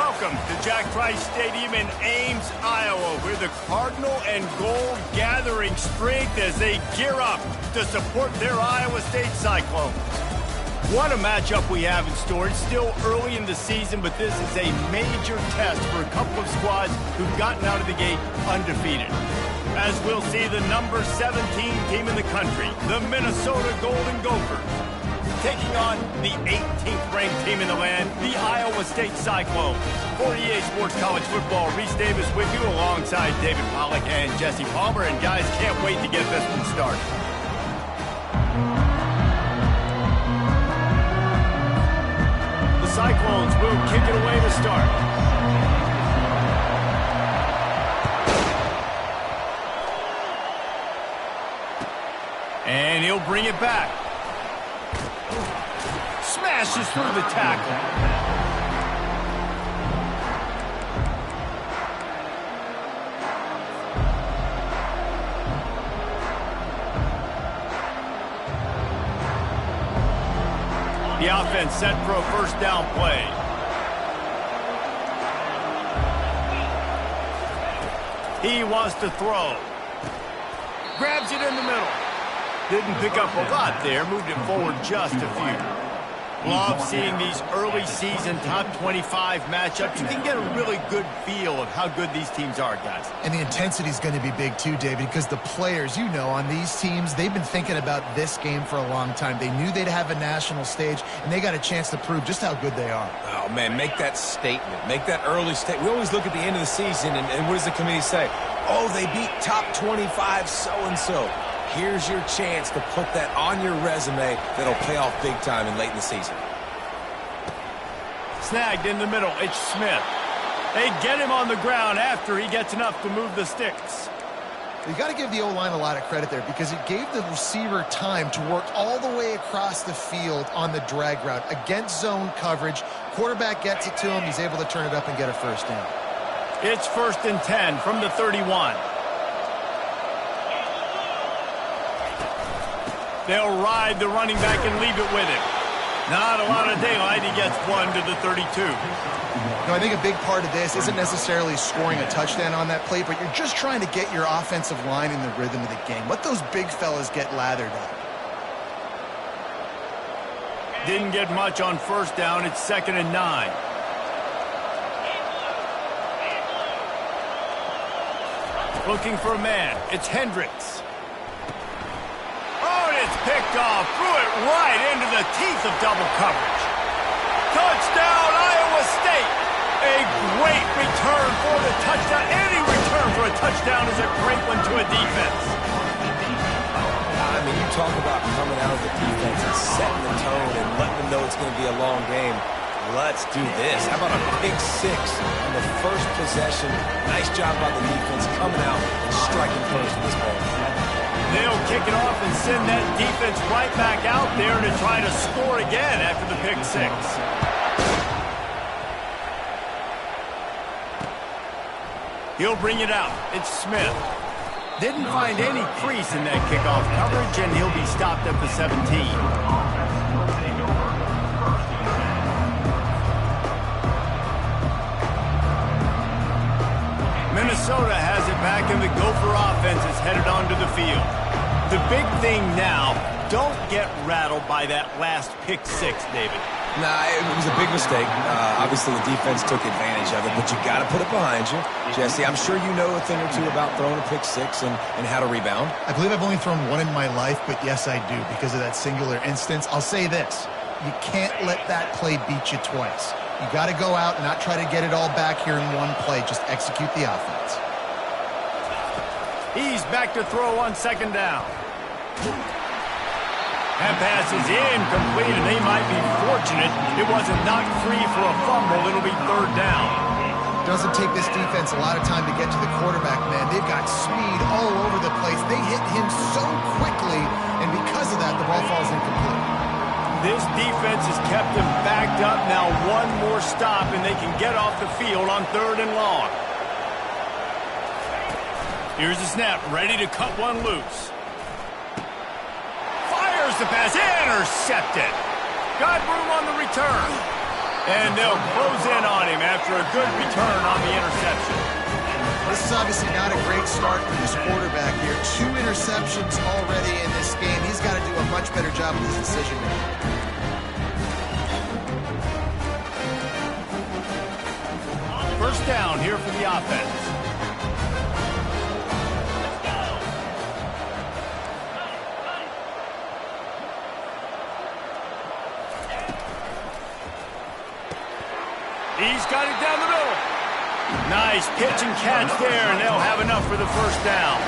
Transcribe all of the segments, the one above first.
Welcome to Jack Trice Stadium in Ames, Iowa, where the Cardinal and Gold gathering strength as they gear up to support their Iowa State Cyclones. What a matchup we have in store. It's still early in the season, but this is a major test for a couple of squads who've gotten out of the gate undefeated. As we'll see the number 17 team in the country, the Minnesota Golden Gophers, taking on the 18th ranked team in the land, the Iowa State Cyclones. For EA Sports College Football, Reese Davis with you alongside David Pollack and Jesse Palmer. And guys, can't wait to get this one started. The Cyclones will kick it away to start. And he'll bring it back. Smashes through the tackle. The offense set for a first down play. He wants to throw. Grabs it in the middle. Didn't pick up a lot there, moved it forward just a few. Love seeing these early season top 25 matchups. You can get a really good feel of how good these teams are, guys. And the intensity is going to be big too, David, because the players, you know, on these teams, they've been thinking about this game for a long time. They knew they'd have a national stage, and they got a chance to prove just how good they are. Oh, man, make that statement. Make that early statement. We always look at the end of the season, and what does the committee say? Oh, they beat top 25 so-and-so. Here's your chance to put that on your resume that'll pay off big time and late in the season. Snagged in the middle, it's Smith. They get him on the ground after he gets enough to move the sticks. You got to give the O-line a lot of credit there because it gave the receiver time to work all the way across the field on the drag route against zone coverage. Quarterback gets it to him. He's able to turn it up and get a first down. It's 1st and 10 from the 31. They'll ride the running back and leave it with him. Not a lot of daylight. He gets one to the 32. No, I think a big part of this isn't necessarily scoring a touchdown on that play, but you're just trying to get your offensive line in the rhythm of the game. Let those big fellas get lathered up. Didn't get much on first down. It's 2nd and 9. Looking for a man. It's Hendricks. It's picked off, threw it right into the teeth of double coverage. Touchdown, Iowa State. A great return for the touchdown. Any return for a touchdown is a great one to a defense. I mean, you talk about coming out of the defense and setting the tone and letting them know it's going to be a long game. Let's do this. How about a pick six on the first possession? Nice job by the defense coming out and striking first in this ball. They'll kick it off and send that defense right back out there to try to score again after the pick six. He'll bring it out. It's Smith. Didn't find any crease in that kickoff coverage, and he'll be stopped at the 17. Minnesota has it back, and the Gopher offense is headed onto the field. The big thing now, don't get rattled by that last pick six, David. Nah, it was a big mistake. Obviously, the defense took advantage of it, but you got to put it behind you. Jesse, I'm sure you know a thing or two about throwing a pick six and how to rebound. I believe I've only thrown one in my life, but yes, I do because of that singular instance. I'll say this. You can't let that play beat you twice. You got to go out and not try to get it all back here in one play. Just execute the offense. He's back to throw on 2nd down. That pass is incomplete, and they might be fortunate it wasn't knocked free for a fumble. It'll be 3rd down. Doesn't take this defense a lot of time to get to the quarterback, man. They've got speed all over the place. They hit him so quickly, and because of that, the ball falls incomplete. This defense has kept them backed up. Now one more stop, and they can get off the field on 3rd and long. Here's the snap, ready to cut one loose. Fires the pass, intercepted. Got room on the return. And they'll close in on him after a good return on the interception. This is obviously not a great start for this quarterback here. 2 interceptions already in this game. He's got to do a much better job with his decision making. First down here for the offense. He's got it down the middle. Nice pitch and catch there, and they'll have enough for the first down.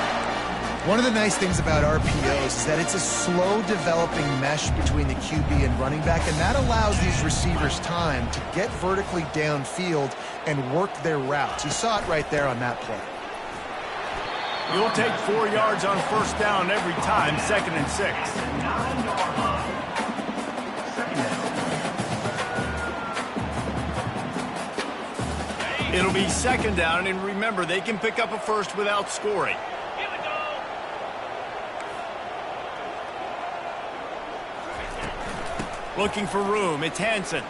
One of the nice things about RPOs is that it's a slow developing mesh between the QB and running back, and that allows these receivers time to get vertically downfield and work their routes. You saw it right there on that play. You'll take 4 yards on first down every time, 2nd and 6. It'll be 2nd down, and remember, they can pick up a first without scoring. Here we go. Looking for room, it's Hansen.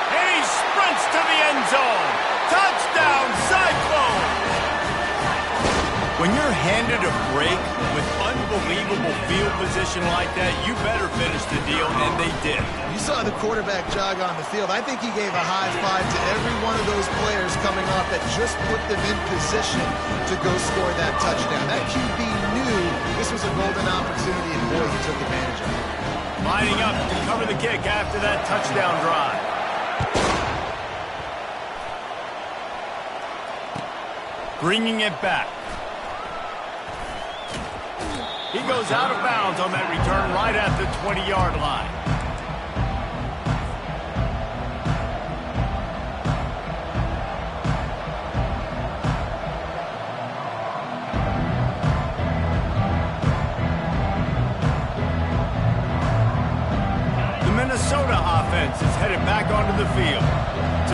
And he sprints to the end zone. Touchdown, Cyclone! When you're handed a break with unbelievable field position like that, you better finish the deal, and they did. You saw the quarterback jog on the field. I think he gave a high five to every one of those players coming off that just put them in position to go score that touchdown. That QB knew this was a golden opportunity, and boy, he took advantage of it. Lining up to cover the kick after that touchdown drive. Bringing it back. He goes out of bounds on that return right at the 20-yard line. The Minnesota offense is headed back onto the field.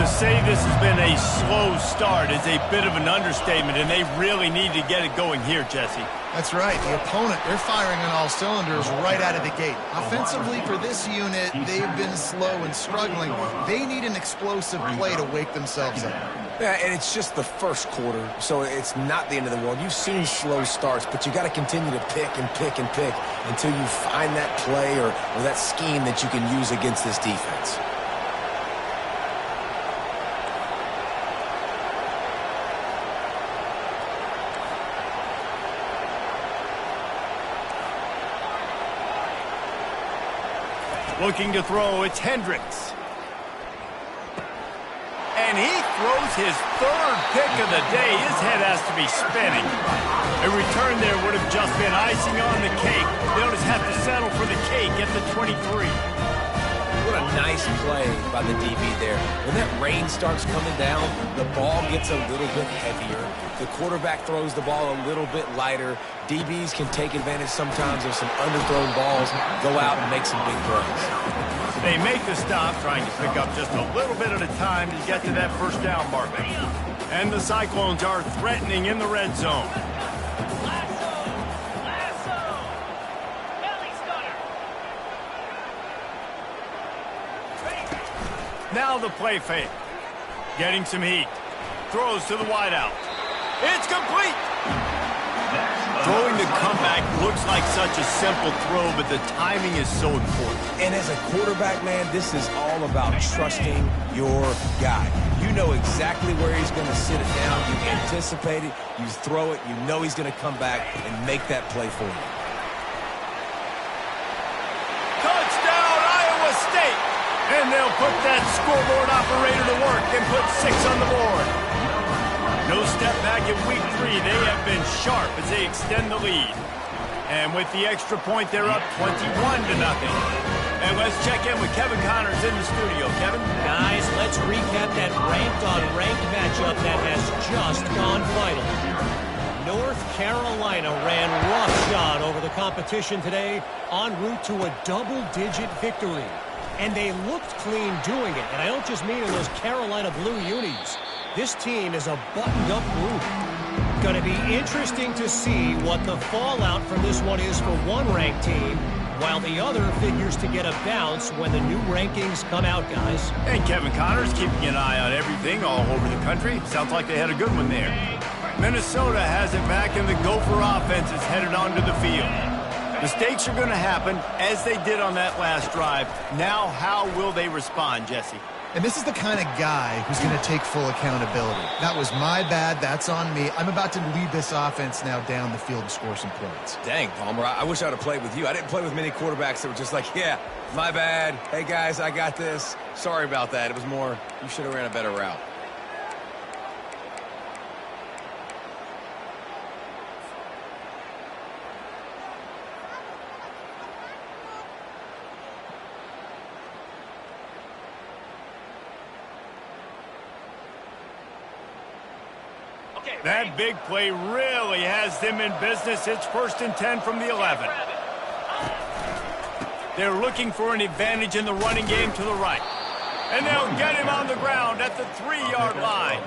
To say this has been a slow start is a bit of an understatement, and they really need to get it going here, Jesse. That's right. The opponent, they're firing on all cylinders right out of the gate. Offensively, for this unit, they've been slow and struggling. They need an explosive play to wake themselves up. Yeah, and it's just the first quarter, so it's not the end of the world. You've seen slow starts, but you got to continue to pick and pick and pick until you find that play or that scheme that you can use against this defense. Looking to throw, it's Hendricks. And he throws his 3rd pick of the day. His head has to be spinning. A return there would have just been icing on the cake. They'll just have to settle for the cake at the 23. What a nice play by the DB there. When that rain starts coming down, the ball gets a little bit heavier. The quarterback throws the ball a little bit lighter. DBs can take advantage sometimes of some underthrown balls, go out and make some big throws. They make the stop, trying to pick up just a little bit at a time to get to that first down marker. And the Cyclones are threatening in the red zone. Now the play fake. Getting some heat. Throws to the wideout. It's complete. Throwing the comeback looks like such a simple throw, but the timing is so important. And as a quarterback, man, this is all about trusting your guy. You know exactly where he's going to sit it down. You anticipate it. You throw it. You know he's going to come back and make that play for you. Touchdown, Iowa State! And they'll put that scoreboard operator to work and put 6 on the board. No step back in week 3. They have been sharp as they extend the lead. And with the extra point, they're up 21-0. And let's check in with Kevin Connors in the studio. Kevin? Guys, let's recap that ranked-on-ranked matchup that has just gone final. North Carolina ran roughshod over the competition today en route to a double-digit victory. And they looked clean doing it. And I don't just mean in those Carolina blue unis. This team is a buttoned-up group. Going to be interesting to see what the fallout from this one is for one ranked team, while the other figures to get a bounce when the new rankings come out, guys. And Kevin Connor's keeping an eye on everything all over the country. Sounds like they had a good one there. Minnesota has it back, and the Gopher offense is headed onto the field. Mistakes are going to happen, as they did on that last drive. Now, how will they respond, Jesse? And this is the kind of guy who's going to take full accountability. That was my bad. That's on me. I'm about to lead this offense now down the field and score some points. Dang, Palmer, I wish I would have played with you. I didn't play with many quarterbacks that were just like, yeah, my bad. Hey, guys, I got this. Sorry about that. It was more, you should have ran a better route. That big play really has them in business. It's 1st and 10 from the 11. They're looking for an advantage in the running game to the right. And they'll get him on the ground at the 3-yard line.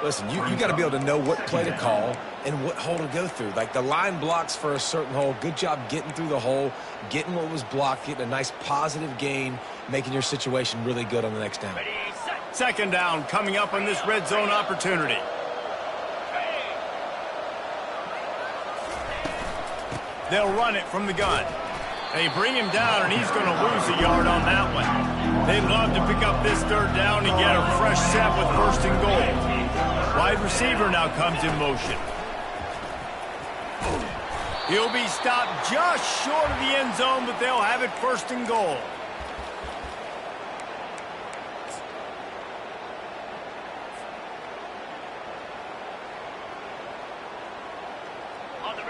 Listen, you got to be able to know what play to call and what hole to go through. Like the line blocks for a certain hole. Good job getting through the hole, getting what was blocked, getting a nice positive gain, making your situation really good on the next down. 2nd down coming up on this red zone opportunity. They'll run it from the gun. They bring him down, and he's going to lose a yard on that one. They'd love to pick up this 3rd down and get a fresh set with 1st and goal. Wide receiver now comes in motion. He'll be stopped just short of the end zone, but they'll have it 1st and goal.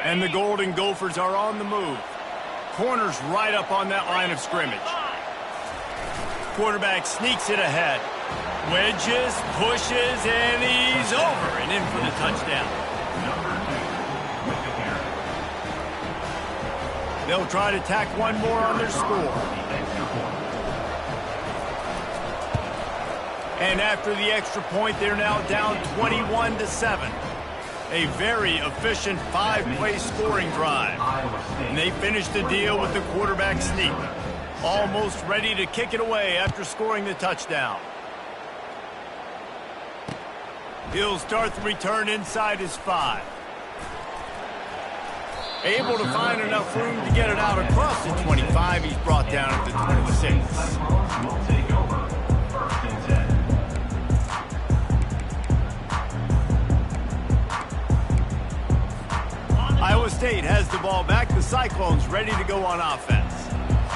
And the Golden Gophers are on the move. Corners right up on that line of scrimmage. Quarterback sneaks it ahead. Wedges, pushes, and he's over and in for the touchdown. They'll try to tack one more on their score. And after the extra point, they're now down 21-7. A very efficient 5-play scoring drive. And they finish the deal with the quarterback sneak. Almost ready to kick it away after scoring the touchdown. He'll start the return inside his 5. Able to find enough room to get it out across the 25. He's brought down at the 26. Iowa State has the ball back. The Cyclones ready to go on offense.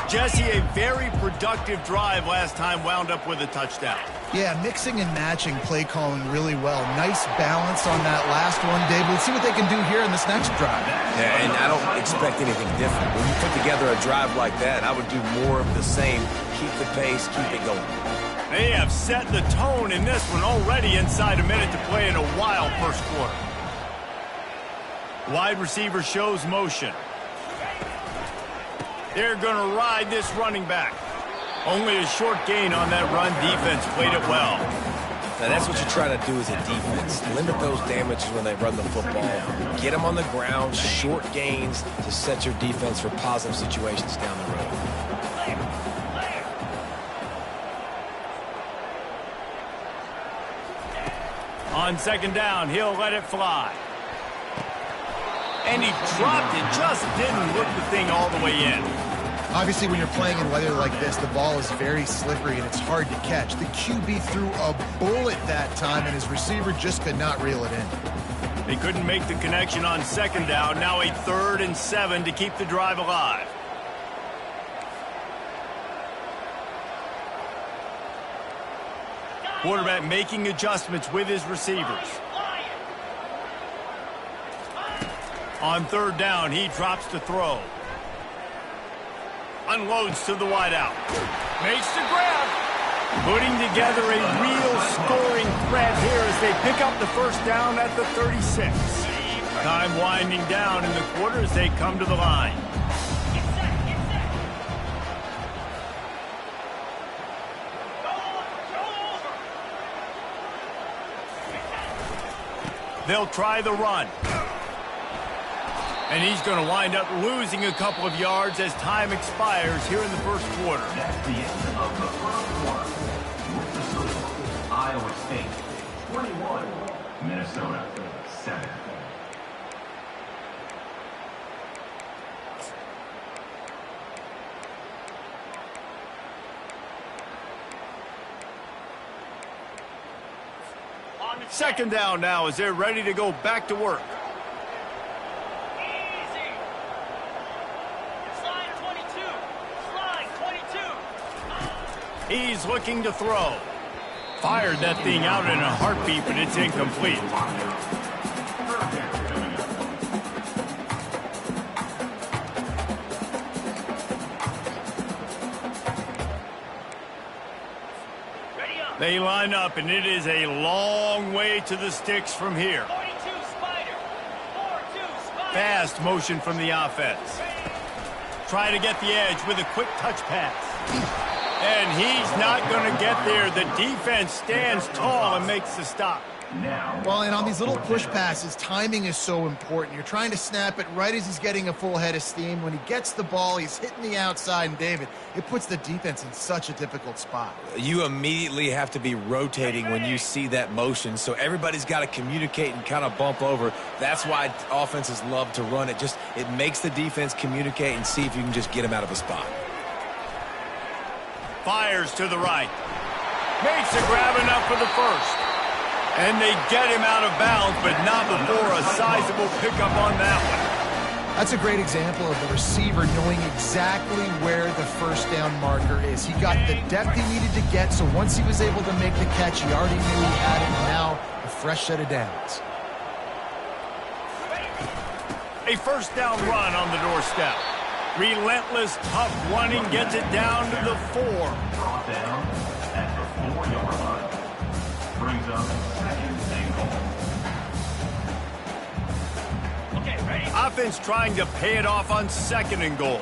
Jesse, a very productive drive last time wound up with a touchdown. Yeah, mixing and matching play calling really well. Nice balance on that last one, Dave. Let's see what they can do here in this next drive. Yeah, and I don't expect anything different. When you put together a drive like that, I would do more of the same. Keep the pace, keep it going. They have set the tone in this one already inside a minute to play in a wild first quarter. Wide receiver shows motion. They're going to ride this running back. Only a short gain on that run. Defense played it well. Now that's what you try to do as a defense. Limit those damages when they run the football. Get them on the ground, short gains to set your defense for positive situations down the road. On 2nd down, he'll let it fly. And he dropped it, just didn't look the thing all the way in. Obviously, when you're playing in weather like this, the ball is very slippery and it's hard to catch. The QB threw a bullet that time, and his receiver just could not reel it in. They couldn't make the connection on 2nd down. Now a 3rd and 7 to keep the drive alive. Quarterback making adjustments with his receivers. On 3rd down, he drops to throw. Unloads to the wideout. Makes the grab. Putting together a real scoring threat here as they pick up the 1st down at the 36. Time winding down in the quarter as they come to the line. They'll try the run. And he's going to wind up losing a couple of yards as time expires here in the first quarter. That's the end of the first quarter. With the score, Iowa State 21, Minnesota 7. Second down now as they're ready to go back to work. Easy. Slide 22. Slide 22. He's looking to throw. Fired that thing out in a heartbeat, but it's incomplete. They line up, and it is a long way to the sticks from here. 42 Spider. 4-2 Spider. Fast motion from the offense. Trying to get the edge with a quick touch pass. And he's not going to get there. The defense stands tall and makes the stop. Well, and on these little push passes, timing is so important. You're trying to snap it right as he's getting a full head of steam. When he gets the ball, he's hitting the outside, and David, it puts the defense in such a difficult spot. You immediately have to be rotating when you see that motion, so everybody's got to communicate and kind of bump over. That's why offenses love to run it. It makes the defense communicate and see if you can just get him out of a spot. Fires to the right. Makes a grab enough for the first. And they get him out of bounds, but not before a sizable pickup on that one. That's a great example of the receiver knowing exactly where the first down marker is. He got the depth he needed to get, so once he was able to make the catch, he already knew he had it, and now a fresh set of downs. A first down run on the doorstep. Relentless, tough running gets it down to the 4. Brought down at the 4-yard line. Brings up second and goal. Okay, ready? Offense trying to pay it off on second and goal.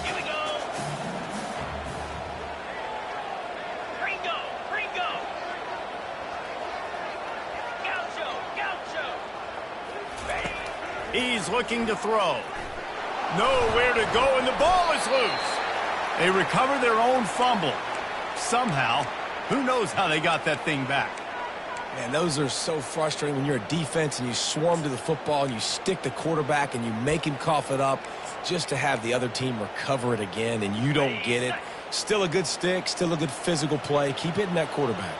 Here we go. Gringo. Gringo. Gaucho. Gaucho. Ready. He's looking to throw. Nowhere to go, and the ball is loose. They recover their own fumble. Somehow, who knows how they got that thing back. Man, those are so frustrating when you're a defense and you swarm to the football and you stick the quarterback and you make him cough it up just to have the other team recover it again and you don't get it. Still a good stick, still a good physical play. Keep hitting that quarterback.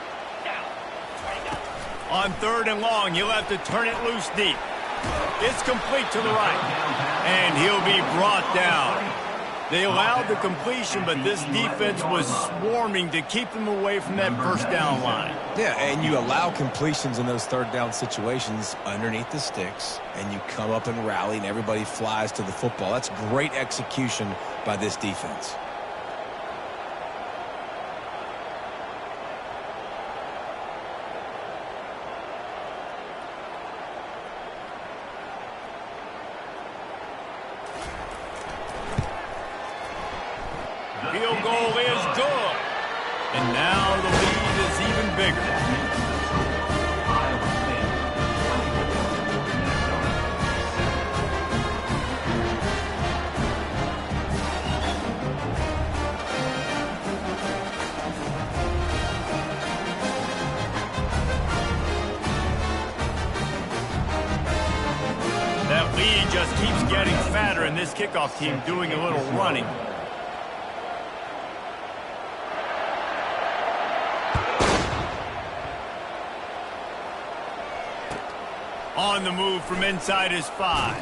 On third and long, he'll have to turn it loose deep. It's complete to the right, and he'll be brought down. They allowed the completion, but this defense was swarming to keep them away from that first down line. Yeah, and you allow completions in those third down situations underneath the sticks, and you come up and rally, and everybody flies to the football. That's great execution by this defense. Field goal is good. And now the lead is even bigger. That lead just keeps getting fatter, and this kickoff team doing a little running. On the move from inside his 5.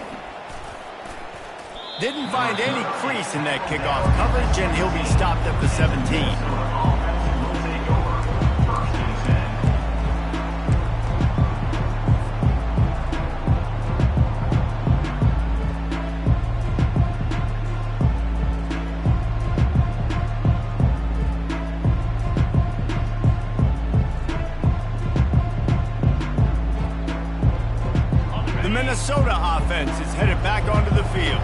Didn't find any crease in that kickoff coverage, and he'll be stopped at the 17. Minnesota offense is headed back onto the field.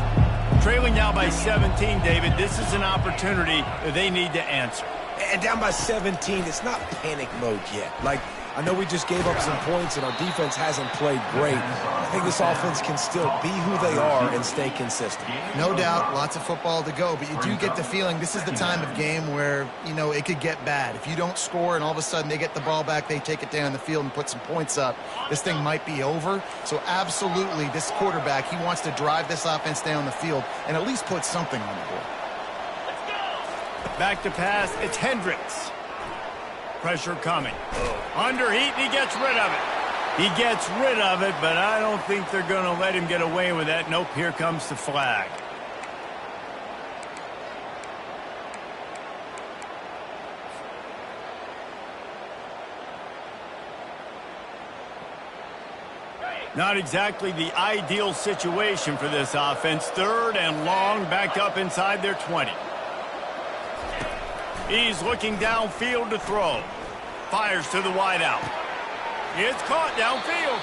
Trailing now by 17, David. This is an opportunity they need to answer. And down by 17, it's not panic mode yet. Like, I know we just gave up some points and our defense hasn't played great. I think this offense can still be who they are and stay consistent. No doubt, lots of football to go, but you do get the feeling this is the time of game where, you know, it could get bad. If you don't score and all of a sudden they get the ball back, they take it down the field and put some points up, this thing might be over. So absolutely, this quarterback, he wants to drive this offense down the field and at least put something on the board. Back to pass, it's Hendricks. Pressure coming. Under heat, and he gets rid of it. He gets rid of it, but I don't think they're going to let him get away with that. Nope, here comes the flag. Not exactly the ideal situation for this offense. 3rd and long, back up inside their 20. He's looking downfield to throw. Fires to the wideout. It's caught downfield.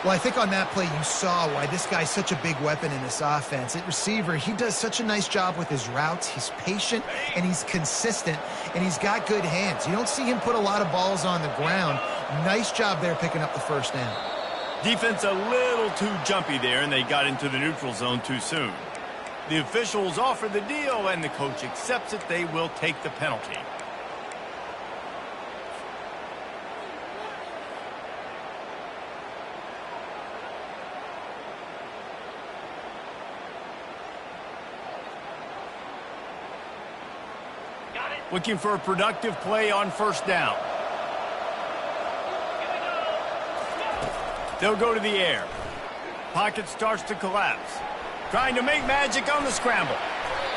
Well, I think on that play you saw why this guy's such a big weapon in this offense. At receiver, he does such a nice job with his routes. He's patient, and he's consistent, and he's got good hands. You don't see him put a lot of balls on the ground. Nice job there picking up the first down. Defense a little too jumpy there, and they got into the neutral zone too soon. The officials offer the deal, and the coach accepts it. They will take the penalty. Looking for a productive play on first down. They'll go to the air. Pocket starts to collapse. Trying to make magic on the scramble.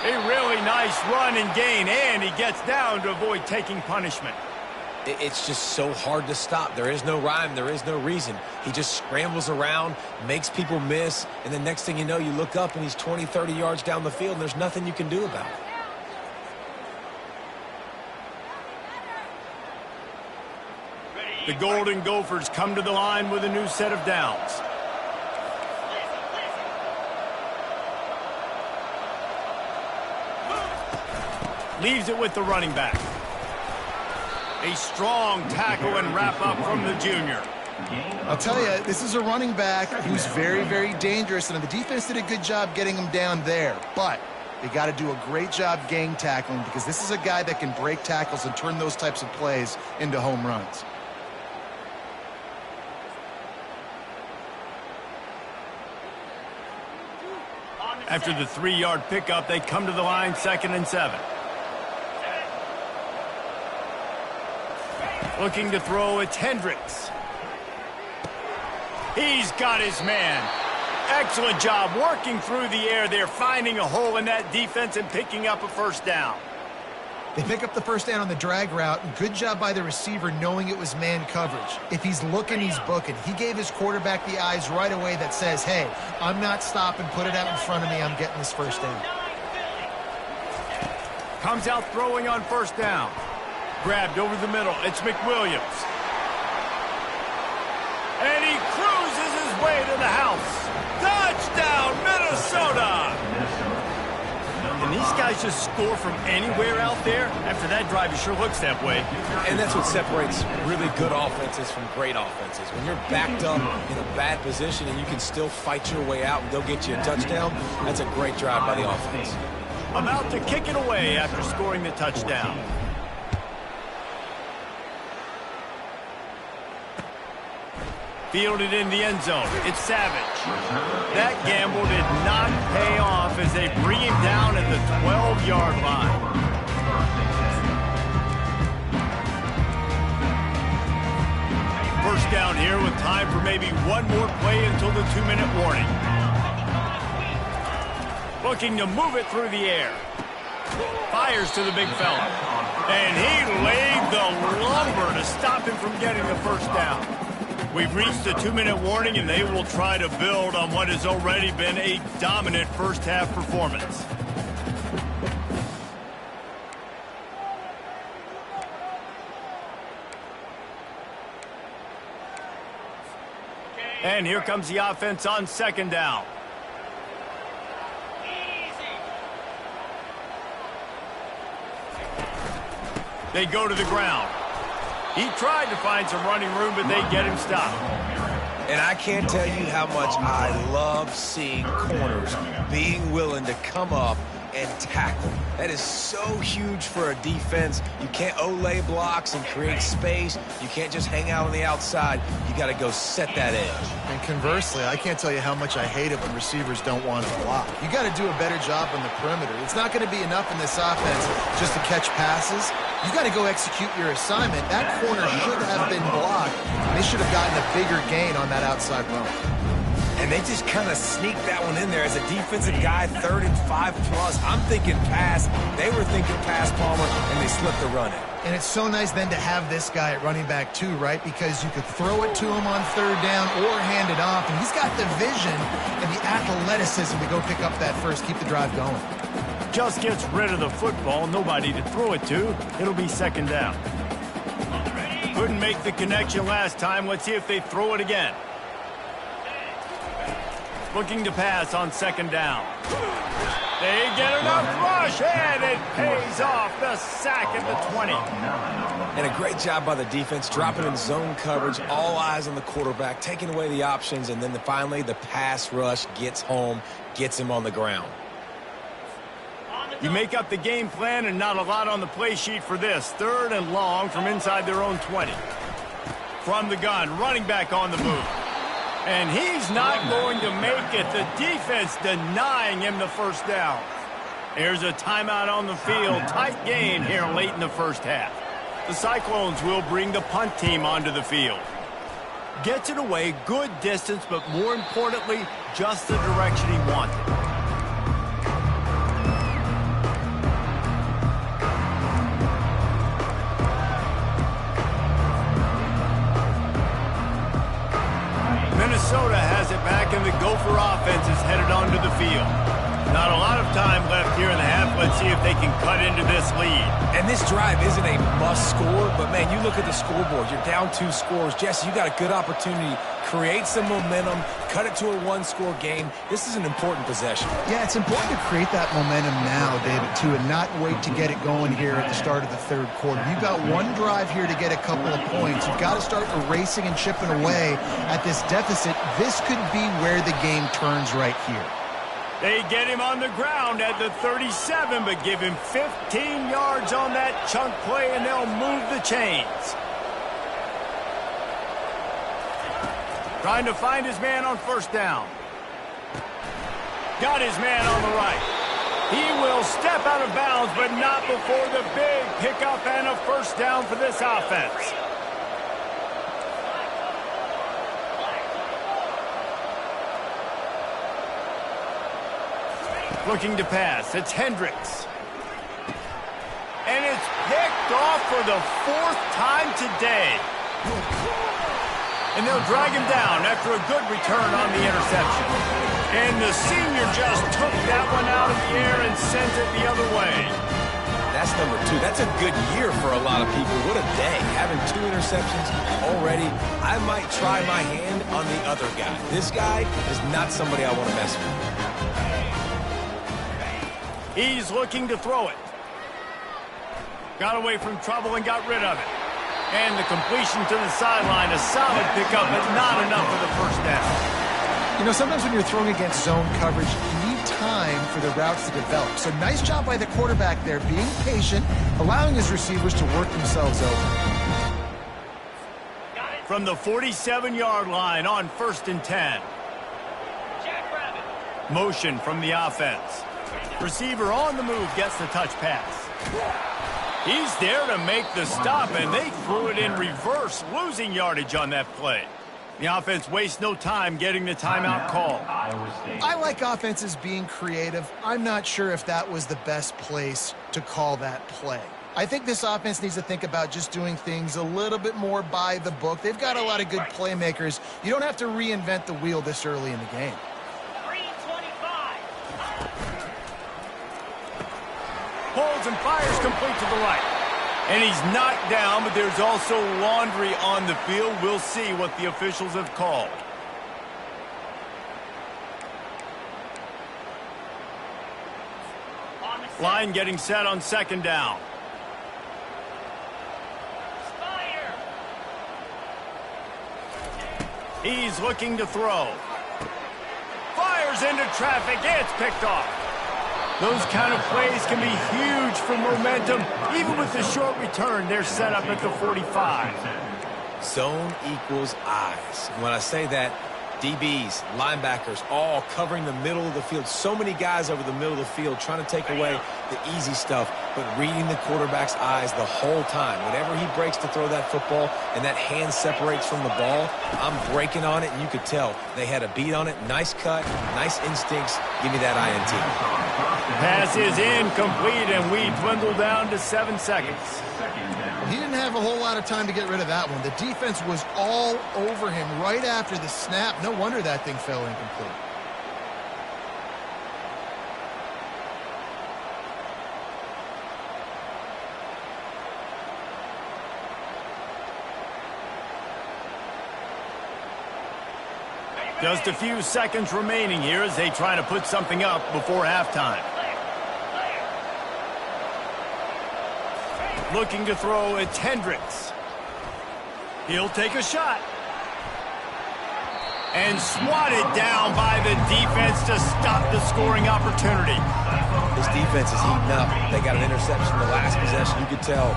A really nice run and gain, and he gets down to avoid taking punishment. It's just so hard to stop. There is no rhyme. There is no reason. He just scrambles around, makes people miss, and the next thing you know, you look up and he's 20, 30 yards down the field, and there's nothing you can do about it. The Golden Gophers come to the line with a new set of downs. Leaves it with the running back. A strong tackle and wrap up from the junior. I'll tell you, this is a running back who's very, very dangerous, and the defense did a good job getting him down there. But they got to do a great job gang tackling because this is a guy that can break tackles and turn those types of plays into home runs. After the 3-yard pickup, they come to the line 2nd and 7. Looking to throw, it's Hendricks. He's got his man. Excellent job working through the air there, finding a hole in that defense and picking up a first down. They pick up the first down on the drag route. Good job by the receiver knowing it was man coverage. If he's looking, he's booking. He gave his quarterback the eyes right away that says, hey, I'm not stopping. Put it out in front of me. I'm getting this first down. Comes out throwing on first down. Grabbed over the middle. It's McWilliams. And he cruises his way to the house. Touchdown, Minnesota! And these guys just score from anywhere out there. After that drive, it sure looks that way. And that's what separates really good offenses from great offenses. When you're backed up in a bad position and you can still fight your way out and go get you a touchdown, that's a great drive by the offense. About to kick it away after scoring the touchdown. Fielded in the end zone. It's Savage. That gamble did not pay off as they bring him down at the 12-yard line. First down here with time for maybe one more play until the 2-minute warning. Looking to move it through the air. Fires to the big fella. And he laid the lumber to stop him from getting the first down. We've reached the 2-minute warning, and they will try to build on what has already been a dominant first-half performance. And here comes the offense on second down. They go to the ground. He tried to find some running room, but they get him stopped. And I can't tell you how much I love seeing corners being willing to come up and tackle. That is so huge for a defense. You can't olay blocks and create space. You can't just hang out on the outside. You got to go set that edge. And conversely, I can't tell you how much I hate it when receivers don't want to block. You got to do a better job on the perimeter. It's not going to be enough in this offense just to catch passes. You got to go execute your assignment. That corner should have been blocked. They should have gotten a bigger gain on that outside run. And they just kind of sneaked that one in there as a defensive guy, 3rd and 5+. I'm thinking pass. They were thinking pass, Palmer, and they slipped the run in. And it's so nice then to have this guy at running back too, right? Because you could throw it to him on 3rd down or hand it off. And he's got the vision and the athleticism to go pick up that first, keep the drive going. Just gets rid of the football, nobody to throw it to. It'll be 2nd down. Couldn't make the connection last time. Let's see if they throw it again. Looking to pass on 2nd down. They get enough rush, and it pays off. The sack at the 20. And a great job by the defense, dropping in zone coverage, all eyes on the quarterback, taking away the options, and then finally the pass rush gets home, gets him on the ground. You make up the game plan, and not a lot on the play sheet for this. 3rd and long from inside their own 20. From the gun, running back on the move. And he's not going to make it. The defense denying him the 1st down. There's a timeout on the field. Tight game here late in the 1st half. The Cyclones will bring the punt team onto the field. Gets it away, good distance, but more importantly, just the direction he wanted. Minnesota has it back, and the Gopher offense is headed onto the field. Not a lot of time left here in the half. Let's see if they can cut into this lead. And this drive isn't a must score, but, man, you look at the scoreboard. You're down 2 scores. Jesse, you got a good opportunity. Create some momentum. Cut it to a 1-score game. This is an important possession. Yeah, it's important to create that momentum now, David, too, and not wait to get it going here at the start of the 3rd quarter. You've got one drive here to get a couple of points. You've got to start erasing and chipping away at this deficit. This could be where the game turns right here. They get him on the ground at the 37, but give him 15 yards on that chunk play, and they'll move the chains. Trying to find his man on 1st down. Got his man on the right. He will step out of bounds, but not before the big pickup and a 1st down for this offense. Looking to pass. It's Hendricks. And it's picked off for the 4th time today. And they'll drag him down after a good return on the interception. And the senior just took that one out of the air and sent it the other way. That's number 2. That's a good year for a lot of people. What a day. Having 2 interceptions already. I might try my hand on the other guy. This guy is not somebody I want to mess with. He's looking to throw it. Got away from trouble and got rid of it. And the completion to the sideline, a solid pickup, but not enough for the 1st down. You know, sometimes when you're throwing against zone coverage, you need time for the routes to develop. So nice job by the quarterback there, being patient, allowing his receivers to work themselves over. From the 47-yard line on 1st and 10. Motion from the offense. Receiver on the move gets the touch pass. He's there to make the stop, and they threw it in reverse, losing yardage on that play. The offense wastes no time getting the timeout call. I like offenses being creative. I'm not sure if that was the best place to call that play. I think this offense needs to think about just doing things a little bit more by the book. They've got a lot of good playmakers. You don't have to reinvent the wheel this early in the game. Holds and fires complete to the right. And he's knocked down, but there's also laundry on the field. We'll see what the officials have called. Line getting set on 2nd down. He's looking to throw. Fires into traffic. It's picked off. Those kind of plays can be huge for momentum. Even with the short return, they're set up at the 45. Zone equals eyes. When I say that, DBs, linebackers, all covering the middle of the field. So many guys over the middle of the field trying to take away the easy stuff, but reading the quarterback's eyes the whole time. Whenever he breaks to throw that football and that hand separates from the ball, I'm breaking on it, and you could tell they had a beat on it. Nice cut, nice instincts. Give me that INT. Pass is incomplete, and we dwindle down to 7 seconds. He didn't have a whole lot of time to get rid of that one. The defense was all over him right after the snap. No wonder that thing fell incomplete. Just a few seconds remaining here as they try to put something up before halftime. Looking to throw, it's Hendricks. He'll take a shot. And swatted down by the defense to stop the scoring opportunity. This defense is heating up. They got an interception the last possession. You could tell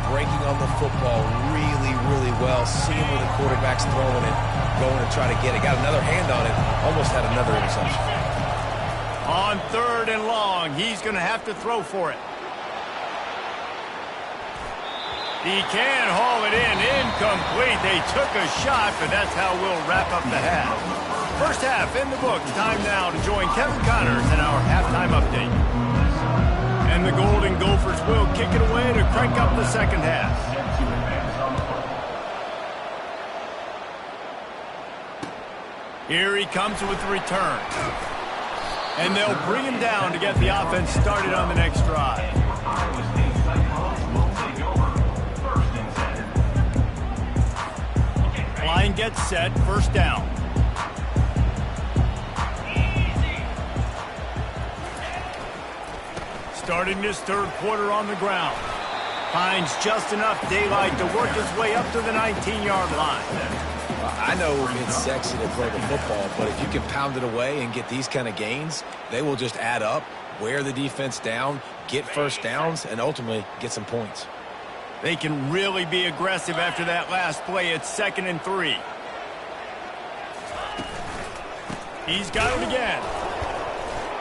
breaking on the football really, really well. Seeing where the quarterback's throwing it, going to try to get it. Got another hand on it. Almost had another interception. On 3rd and long, he's going to have to throw for it. He can haul it in. Incomplete. They took a shot, but that's how we'll wrap up the half. First half in the books. Time now to join Kevin Connors in our halftime update. And the Golden Gophers will kick it away to crank up the second half. Here he comes with the return. And they'll bring him down to get the offense started on the next drive. Line gets set, first down. Starting this third quarter on the ground. Finds just enough daylight to work his way up to the 19-yard line. I know it's sexy to throw the football, but if you can pound it away and get these kind of gains, they will just add up, wear the defense down, get first downs, and ultimately get some points. They can really be aggressive after that last play. It's 2nd and 3. He's got it again.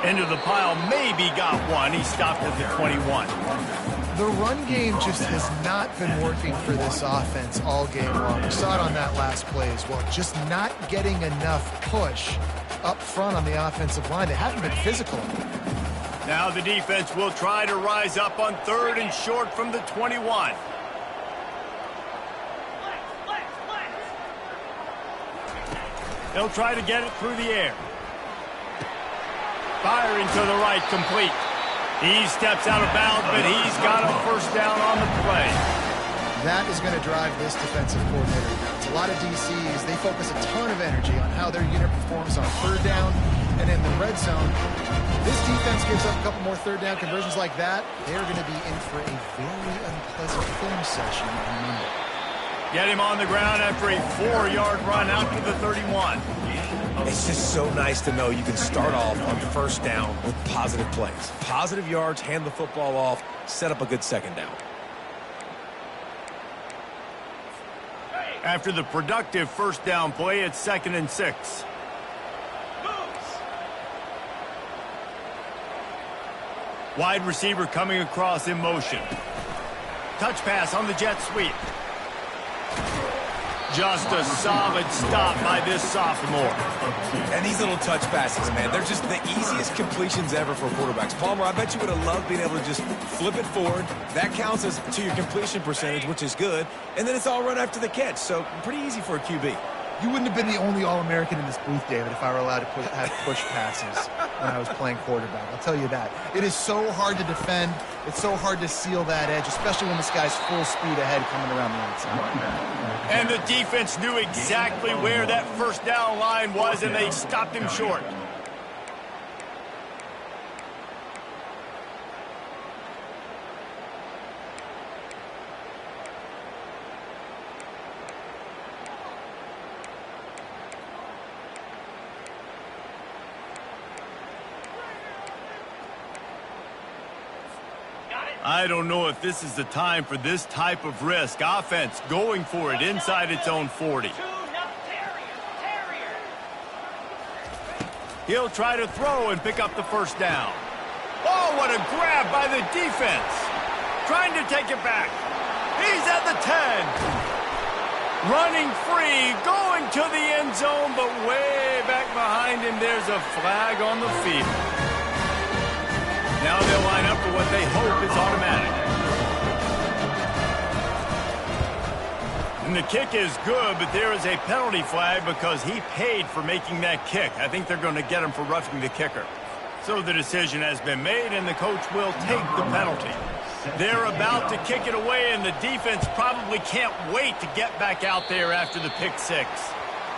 Into the pile, maybe got one. He stopped at the 21. The run game just has not been working for this offense all game long. We saw it on that last play as well. Just not getting enough push up front on the offensive line. They haven't been physical. Now the defense will try to rise up on 3rd and short from the 21. They'll try to get it through the air. Firing to the right, complete. He steps out of bounds, but he's got a first down on the play. That is going to drive this defensive coordinator nuts. A lot of DCs, they focus a ton of energy on how their unit performs on 3rd down and in the red zone. This defense gives up a couple more 3rd down conversions like that. They're going to be in for a very unpleasant film session on Monday. Get him on the ground after a 4-yard run out to the 31. It's just so nice to know you can start off on first down with positive plays. Positive yards, hand the football off, set up a good second down. After the productive first down play, it's 2nd and 6. Wide receiver coming across in motion. Touch pass on the jet sweep. Just a solid stop by this sophomore. And these little touch passes, man, they're just the easiest completions ever for quarterbacks. Palmer, I bet you would have loved being able to just flip it forward. That counts as to your completion percentage, which is good. And then it's all run after the catch, so pretty easy for a QB. You wouldn't have been the only All-American in this booth, David, if I were allowed to have push passes when I was playing quarterback. I'll tell you that. It is so hard to defend. It's so hard to seal that edge, especially when this guy's full speed ahead coming around the outside. And the defense knew exactly where that first down line was, and they stopped him short. I don't know if this is the time for this type of risk. Offense going for it inside its own 40. He'll try to throw and pick up the first down. Oh, what a grab by the defense. Trying to take it back. He's at the 10. Running free, going to the end zone, but way back behind him, there's a flag on the field. Now they'll line up for what they hope is automatic. And the kick is good, but there is a penalty flag because he paid for making that kick. I think they're going to get him for roughing the kicker. So the decision has been made, and the coach will take the penalty. They're about to kick it away, and the defense probably can't wait to get back out there after the pick six.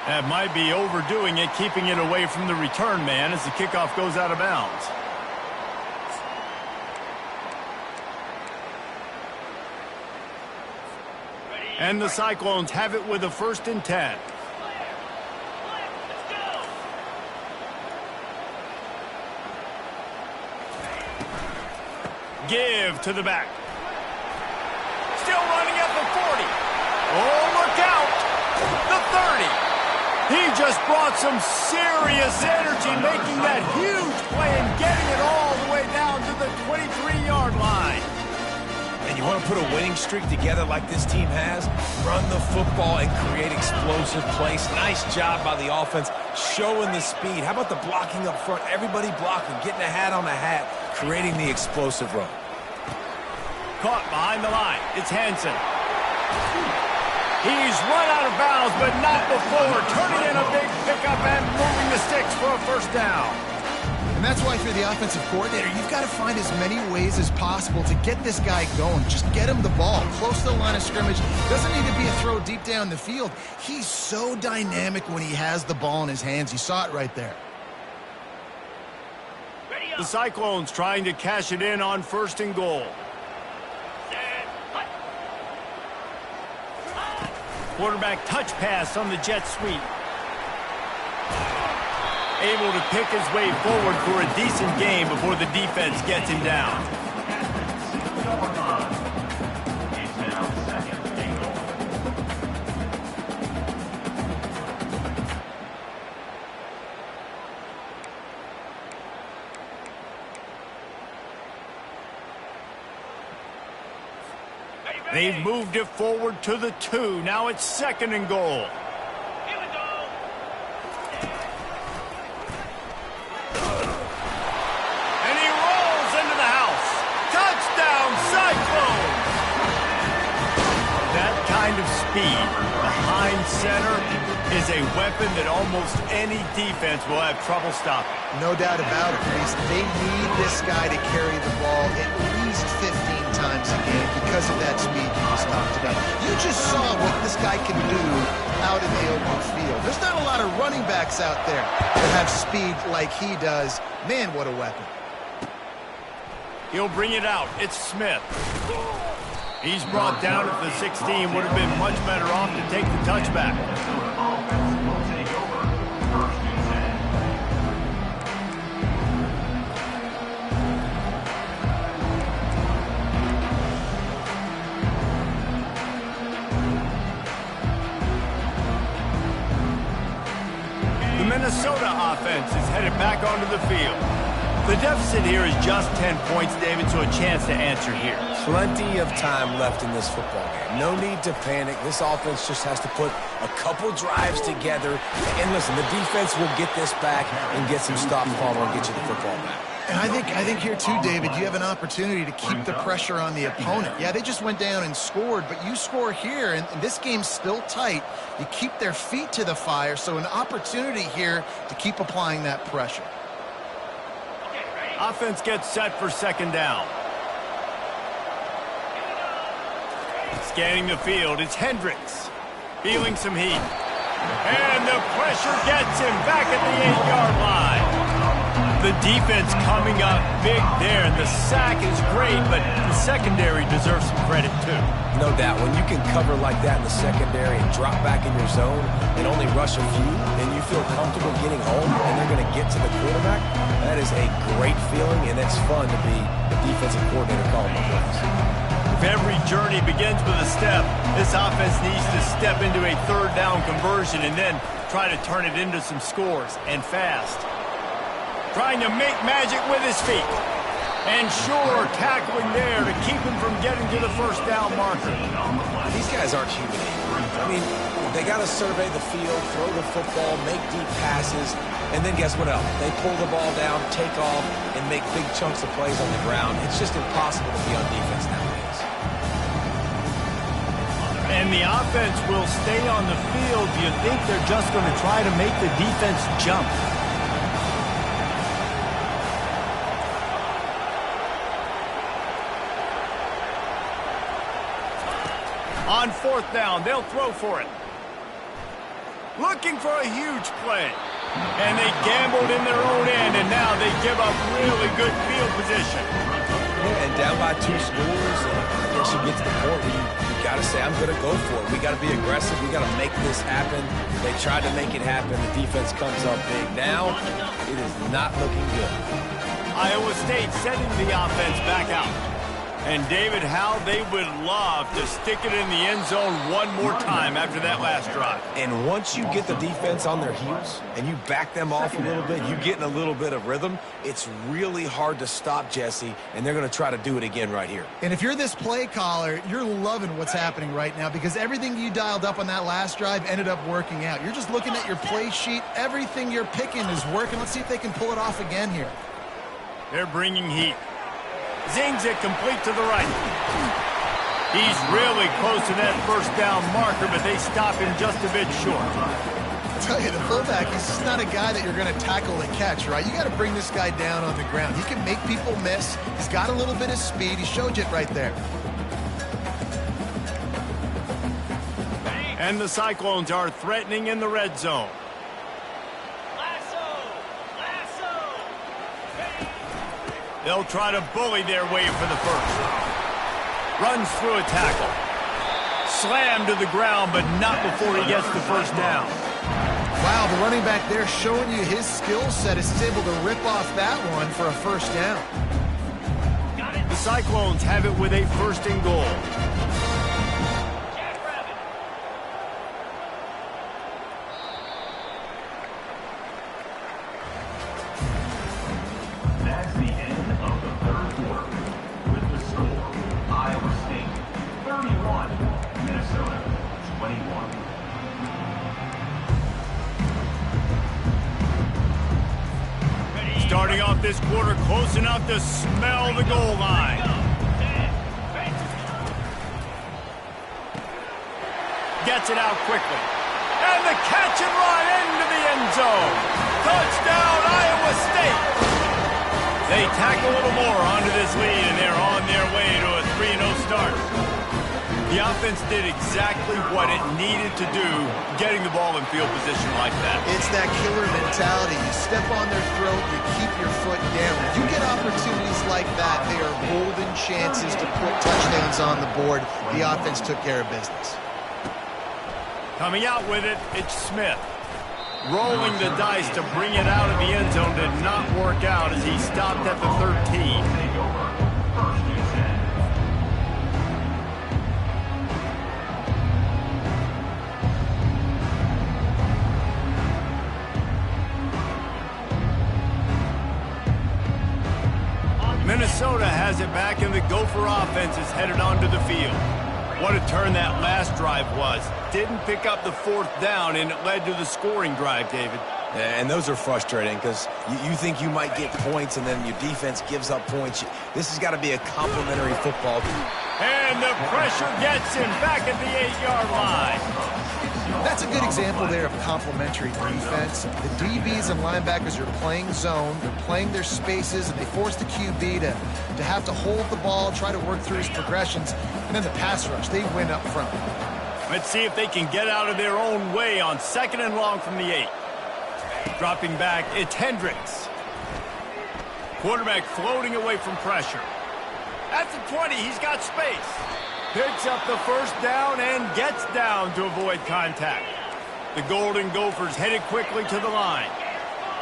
That might be overdoing it, keeping it away from the return man as the kickoff goes out of bounds. And the Cyclones have it with a 1st and 10. Give to the back. Still running at the 40. Oh, look out. The 30. He just brought some serious energy, making that huge play and getting it all the way down to the 23-yard line. And you want to put a winning streak together like this team has? Run the football and create explosive plays. Nice job by the offense, showing the speed. How about the blocking up front? Everybody blocking, getting a hat on the hat, creating the explosive run. Caught behind the line. It's Hansen. He's run out of bounds, but not before turning in a big pickup and moving the sticks for a 1st down. And that's why if you're the offensive coordinator, you've got to find as many ways as possible to get this guy going. Just get him the ball close to the line of scrimmage. Doesn't need to be a throw deep down the field. He's so dynamic when he has the ball in his hands. You saw it right there. The Cyclones trying to cash it in on 1st and goal. Quarterback touch pass on the jet sweep. Able to pick his way forward for a decent game before the defense gets him down. It's now 2nd and goal. They've moved it forward to the 2. Now it's 2nd and goal. Here we go. And he rolls into the house. Touchdown, Cyclones! That kind of speed behind center is a weapon that almost any defense will have trouble stopping. No doubt about it, Reese. They need this guy to carry the ball at least 15 times a game because of that speed you just talked about. You just saw what this guy can do out in the open field. There's not a lot of running backs out there that have speed like he does. Man, what a weapon. He'll bring it out. It's Smith. He's brought down at the 16. Would have been much better off to take the touchback. Offense will take over 1st and 10. The Minnesota offense is headed back onto the field. The deficit here is just 10 points, David, so a chance to answer here. Plenty of time left in this football game. No need to panic. This offense just has to put a couple drives together. And listen, the defense will get this back and get some stops, Palmer, and get you the football back. And I think here too, David, you have an opportunity to keep the pressure on the opponent. Yeah, they just went down and scored, but you score here, and this game's still tight. You keep their feet to the fire, so an opportunity here to keep applying that pressure. Offense gets set for 2nd down. Scanning the field, it's Hendricks. Feeling some heat. And the pressure gets him back at the 8-yard line. The defense coming up big there, and the sack is great, but the secondary deserves some credit too. No doubt. When you can cover like that in the secondary and drop back in your zone and only rush a few, and you feel comfortable getting home and they're going to get to the quarterback, that is a great feeling, and it's fun to be the defensive coordinator calling the plays. every journey begins with a step. This offense needs to step into a third down conversion and then try to turn it into some scores, and fast. Trying to make magic with his feet. And sure, tackling there to keep him from getting to the first down marker. These guys aren't human. I mean, they got to survey the field, throw the football, make deep passes, and then guess what else? They pull the ball down, take off, and make big chunks of plays on the ground. It's just impossible to be on defense nowadays. And the offense will stay on the field. Do you think they're just going to try to make the defense jump? On fourth down, they'll throw for it. Looking for a huge play. And they gambled in their own end, and now they give up really good field position. Yeah, and down by 2 scores, I guess you get to the point where you got to say, I'm going to go for it. We got to be aggressive. We got to make this happen. They tried to make it happen. The defense comes up big. Now, it is not looking good. Iowa State sending the offense back out. And David, how they would love to stick it in the end zone one more time after that last drive. And once you get the defense on their heels and you back them off a little bit, you get in a little bit of rhythm, it's really hard to stop, Jesse, and they're going to try to do it again right here. And if you're this play caller, you're loving what's happening right now because everything you dialed up on that last drive ended up working out. You're just looking at your play sheet. Everything you're picking is working. Let's see if they can pull it off again here. They're bringing heat. Zings it complete to the right. He's really close to that first down marker, but they stop him just a bit short. I tell you, the fullback, he's just not a guy that you're going to tackle and catch, right? You got to bring this guy down on the ground. He can make people miss. He's got a little bit of speed. He showed you it right there. And the Cyclones are threatening in the red zone. They'll try to bully their way for the first. Runs through a tackle. Slammed to the ground, but not before he gets the first down. Wow, the running back there showing you his skill set is able to rip off that one for a first down. The Cyclones have it with a first and goal. That's the end of the third quarter. With the score, Iowa State 31, Minnesota 21. Starting off this quarter close enough to smell the goal line. Gets it out quickly. And the catch and run into the end zone. Touchdown, Iowa State. They tack a little more onto this lead, and they're on their way to a 3-0 start. The offense did exactly what it needed to do, getting the ball in field position like that. It's that killer mentality. You step on their throat, you keep your foot down. When you get opportunities like that, they are golden chances to put touchdowns on the board. The offense took care of business. Coming out with it, it's Smith. Rolling the dice to bring it out of the end zone did not work out as he stopped at the 13. Take over. First and 10. Minnesota has it back, and the Gopher offense is headed onto the field. What a turn that last drive was. Didn't pick up the fourth down, and it led to the scoring drive, David. And those are frustrating because you think you might get points and then your defense gives up points. This has got to be a complimentary football. And the pressure gets him back at the 8-yard line. That's a good example there of complementary defense. The DBs and linebackers are playing zone, they're playing their spaces, and they force the QB to have to hold the ball, try to work through his progressions, and then the pass rush, they win up front. Let's see if they can get out of their own way on 2nd and long from the 8. Dropping back, it's Hendricks. Quarterback floating away from pressure. At the 20, he's got space. Picks up the first down and gets down to avoid contact. The Golden Gophers headed quickly to the line.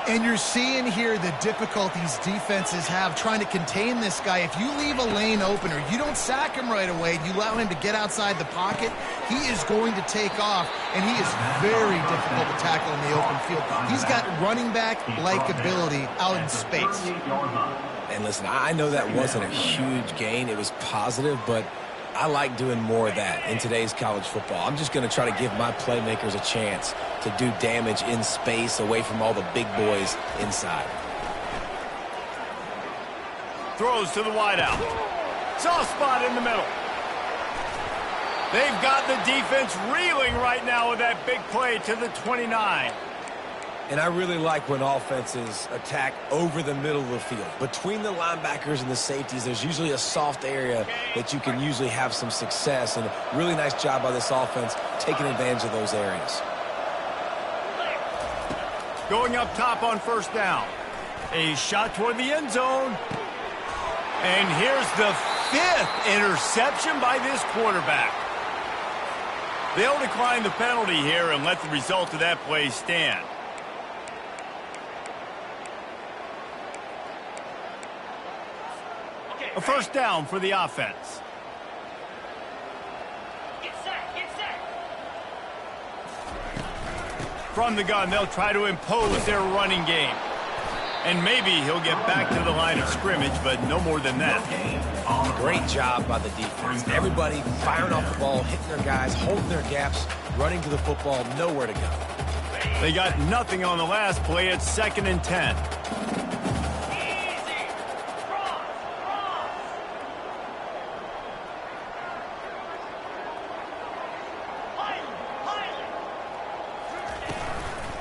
And you're seeing here the difficulties defenses have trying to contain this guy. If you leave a lane open or you don't sack him right away, you allow him to get outside the pocket, he is going to take off, and he is very difficult to tackle in the open field. He's got running back-like ability out in space. And listen, I know that wasn't a huge gain. It was positive, but I like doing more of that in today's college football. I'm just going to try to give my playmakers a chance to do damage in space away from all the big boys inside. Throws to the wideout. Soft spot in the middle. They've got the defense reeling right now with that big play to the 29. And I really like when offenses attack over the middle of the field. Between the linebackers and the safeties, there's usually a soft area that you can usually have some success. And a really nice job by this offense taking advantage of those areas. Going up top on first down. A shot toward the end zone. And here's the 5th interception by this quarterback. They'll decline the penalty here and let the result of that play stand. A first down for the offense. Get set, get set. From the gun, they'll try to impose their running game. And maybe he'll get back to the line of scrimmage, but no more than that. Great job by the defense. Everybody firing off the ball, hitting their guys, holding their gaps, running to the football, nowhere to go. They got nothing on the last play. It's 2nd and 10.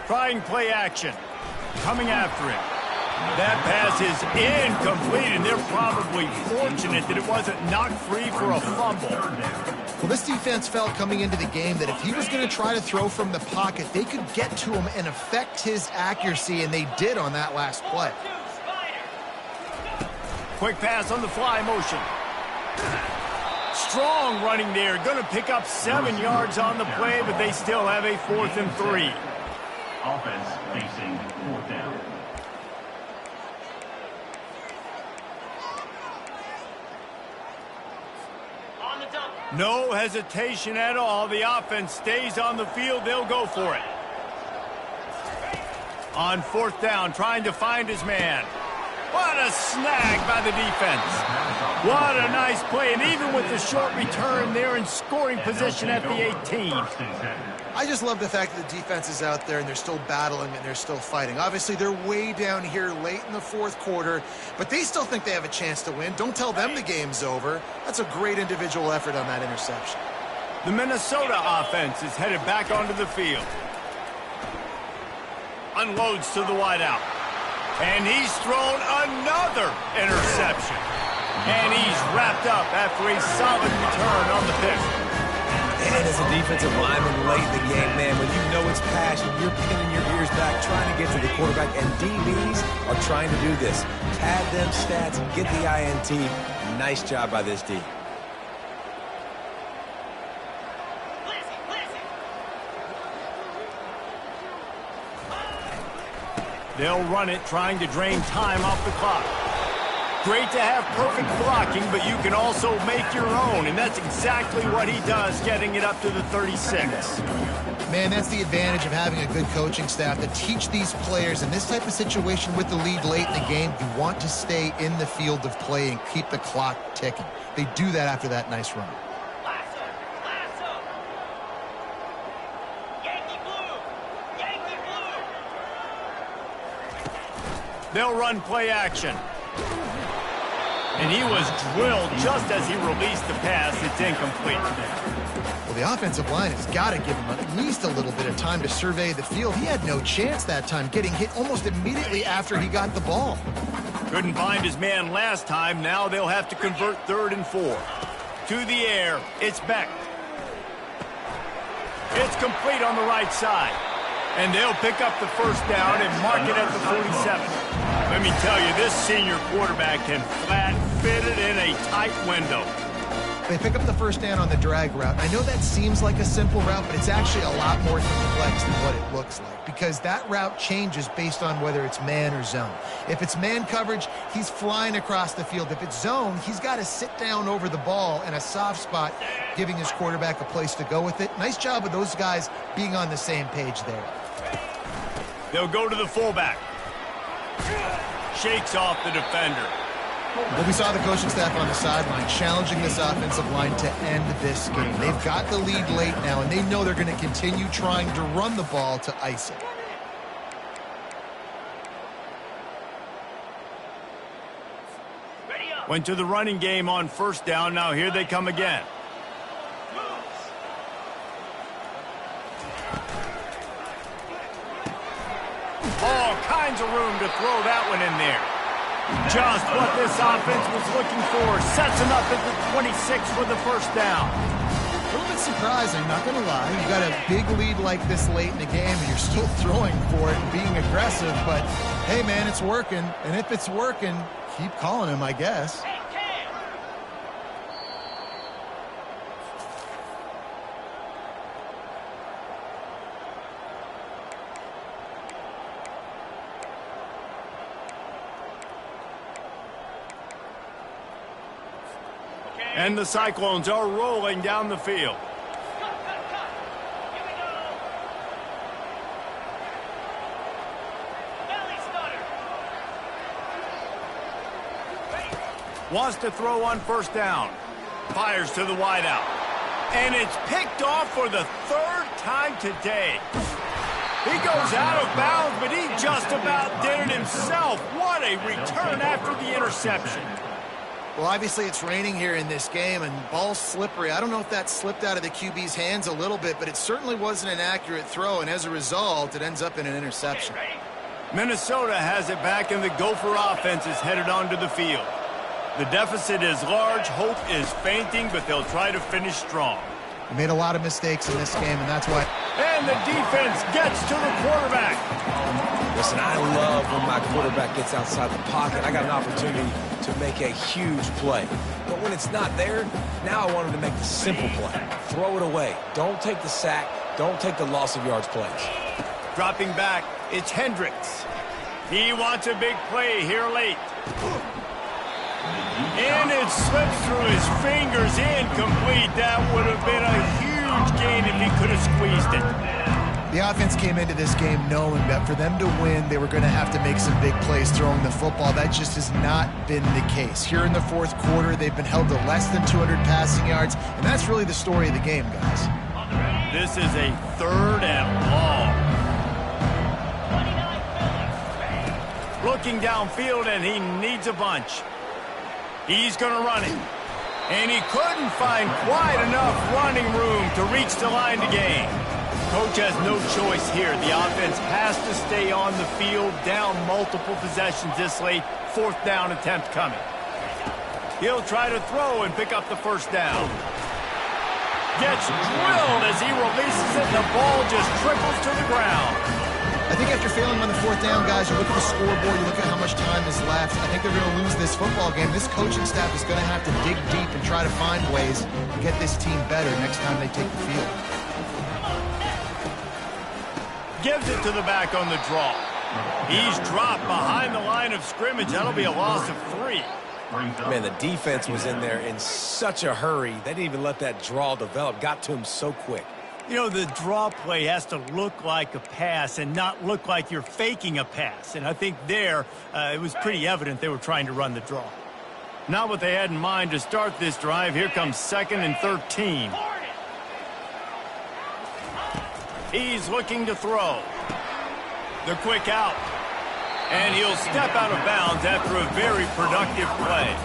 Trying play action. Coming after him. That pass is incomplete, and they're probably fortunate that it wasn't knocked free for a fumble. Well, this defense felt coming into the game that if he was going to try to throw from the pocket, they could get to him and affect his accuracy, and they did on that last play. Quick pass on the fly motion. Strong running there. Going to pick up 7 yards on the play, but they still have a 4th and 3. Offense facing 4th down. On the dump. No hesitation at all. The offense stays on the field. They'll go for it. On 4th down, trying to find his man. What a snag by the defense. What a nice play. And even with the short return, they're in scoring position at the 18. I just love the fact that the defense is out there and they're still battling and they're still fighting. Obviously, they're way down here late in the 4th quarter, but they still think they have a chance to win. Don't tell them the game's over. That's a great individual effort on that interception. The Minnesota offense is headed back onto the field. Unloads to the wideout. And he's thrown another interception. And he's wrapped up after a solid return on the pick. And as a defensive lineman late in the game, man, when you know it's passion, you're pinning your ears back, trying to get to the quarterback, and DBs are trying to do this. Pad them stats, get the INT. Nice job by this D. They'll run it, trying to drain time off the clock. Great to have perfect blocking, but you can also make your own, and that's exactly what he does, getting it up to the 36. Man, that's the advantage of having a good coaching staff to teach these players in this type of situation with the lead late in the game. You want to stay in the field of play and keep the clock ticking. They do that after that nice run. Lasso, lasso. Yankee blue, Yankee blue. They'll run play action. And he was drilled just as he released the pass. It's incomplete. Well, the offensive line has got to give him at least a little bit of time to survey the field. He had no chance that time, getting hit almost immediately after he got the ball. Couldn't find his man last time. Now they'll have to convert 3rd and 4. To the air. It's Beck. It's complete on the right side. And they'll pick up the first down and mark it at the 47. Let me tell you, this senior quarterback can flat fit it in a tight window. They pick up the first down on the drag route. I know that seems like a simple route, but it's actually a lot more complex than what it looks like because that route changes based on whether it's man or zone. If it's man coverage, he's flying across the field. If it's zone, he's got to sit down over the ball in a soft spot, giving his quarterback a place to go with it. Nice job of those guys being on the same page there. They'll go to the fullback. Shakes off the defender. Well, we saw the coaching staff on the sideline challenging this offensive line to end this game. They've got the lead late now, and they know they're going to continue trying to run the ball to ice it. Went to the running game on first down. Now here they come again. All kinds of room to throw that one in there. Just what this offense was looking for. Sets him up at the 26 for the first down. A little bit surprising, not going to lie. You got a big lead like this late in the game, and you're still throwing for it and being aggressive. But, hey, man, it's working. And if it's working, keep calling him, I guess. And the Cyclones are rolling down the field. Wants to throw on first down. Fires to the wideout. And it's picked off for the third time today. He goes out of bounds, but he just about did it himself. What a return after the interception. Well, obviously it's raining here in this game, and ball's slippery. I don't know if that slipped out of the QB's hands a little bit, but it certainly wasn't an accurate throw, and as a result, it ends up in an interception. Minnesota has it back, and the Gopher offense is headed onto the field. The deficit is large, hope is fainting, but they'll try to finish strong. They made a lot of mistakes in this game, and that's why. And the defense gets to the quarterback. Listen, I love when my quarterback gets outside the pocket. I got an opportunity to make a huge play. But when it's not there, now I want him to make the simple play. Throw it away. Don't take the sack. Don't take the loss of yards plays. Dropping back, it's Hendricks. He wants a big play here late. And it slips through his fingers, incomplete. That would have been a huge gain if he could have squeezed it. The offense came into this game knowing that for them to win, they were going to have to make some big plays throwing the football. That just has not been the case. Here in the fourth quarter, they've been held to less than 200 passing yards, and that's really the story of the game, guys. This is a 3rd and long. Looking downfield, and he needs a bunch. He's going to run it. And he couldn't find quite enough running room to reach the line to gain. Coach has no choice here. The offense has to stay on the field, down multiple possessions this late. 4th down attempt coming. He'll try to throw and pick up the first down. Gets drilled as he releases it, and the ball just trickles to the ground. I think after failing on the 4th down, guys, you look at the scoreboard, you look at how much time is left. I think they're going to lose this football game. This coaching staff is going to have to dig deep and try to find ways to get this team better next time they take the field. Gives it to the back on the draw. He's dropped behind the line of scrimmage. That'll be a loss of 3. Man, the defense was in there in such a hurry. They didn't even let that draw develop. Got to him so quick. You know, the draw play has to look like a pass and not look like you're faking a pass. And I think there, it was pretty evident they were trying to run the draw. Not what they had in mind to start this drive. Here comes 2nd and 13. He's looking to throw. The quick out. And he'll step out of bounds after a very productive play.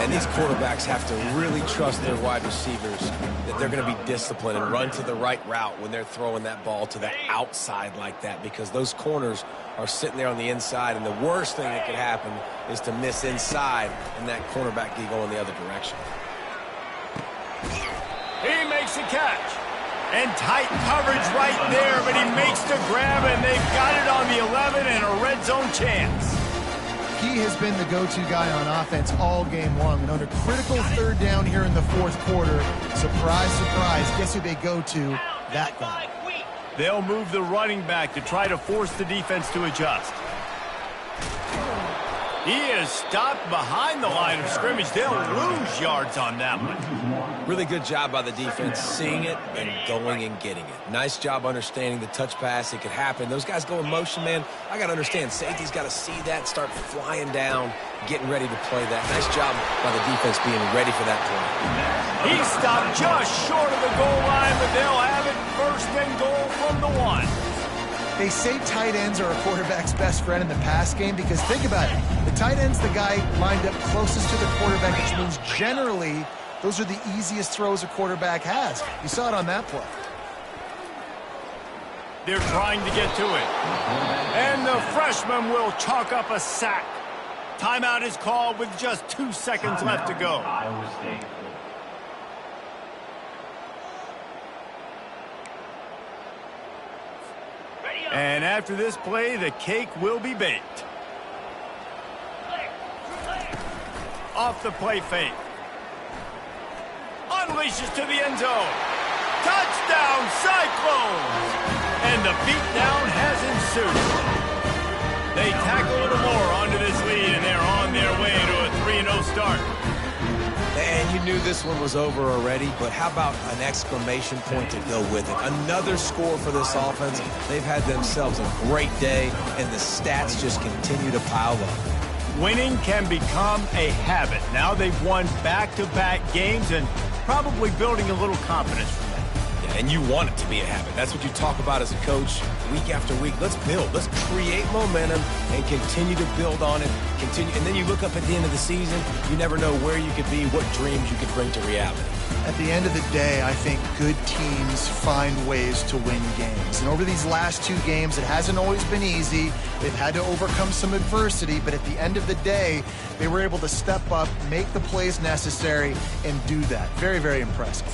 And these quarterbacks have to really trust their wide receivers that they're going to be disciplined and run to the right route when they're throwing that ball to the outside like that, because those corners are sitting there on the inside, and the worst thing that could happen is to miss inside and that cornerback can go in the other direction. He makes a catch. And tight coverage right there, but he makes the grab, and they've got it on the 11 and a red zone chance. He has been the go-to guy on offense all game long. And on a critical third down here in the fourth quarter, surprise, surprise, guess who they go to? That guy. They'll move the running back to try to force the defense to adjust. He is stopped behind the line of scrimmage. They'll lose yards on that one. Really good job by the defense, seeing it and going and getting it. Nice job understanding the touch pass. It could happen. Those guys go in motion, man. I got to understand. Safety's got to see that, start flying down, getting ready to play that. Nice job by the defense being ready for that play. He stopped just short of the goal line, but they'll have it first and goal from the 1. They say tight ends are a quarterback's best friend in the pass game because think about it. The tight end's the guy lined up closest to the quarterback, which means generally those are the easiest throws a quarterback has. You saw it on that play. They're trying to get to it. And the freshman will chalk up a sack. Timeout is called with just 2 seconds left to go. Iowa State. And after this play, the cake will be baked. Off the play fake. Unleashes to the end zone. Touchdown, Cyclones! And the beatdown has ensued. They tack a little more onto this lead, and they're on their way to a 3-0 start. And you knew this one was over already, but how about an exclamation point to go with it? Another score for this offense. They've had themselves a great day, and the stats just continue to pile up. Winning can become a habit. Now they've won back-to-back games and probably building a little confidence from that. Yeah, and you want it to be a habit. That's what you talk about as a coach week after week. Let's build. Let's create momentum and continue to build on it. And then you look up at the end of the season, you never know where you could be, what dreams you could bring to reality. At the end of the day, I think good teams find ways to win games. And over these last 2 games, it hasn't always been easy. They've had to overcome some adversity, but at the end of the day, they were able to step up, make the plays necessary, and do that. Very, very impressive.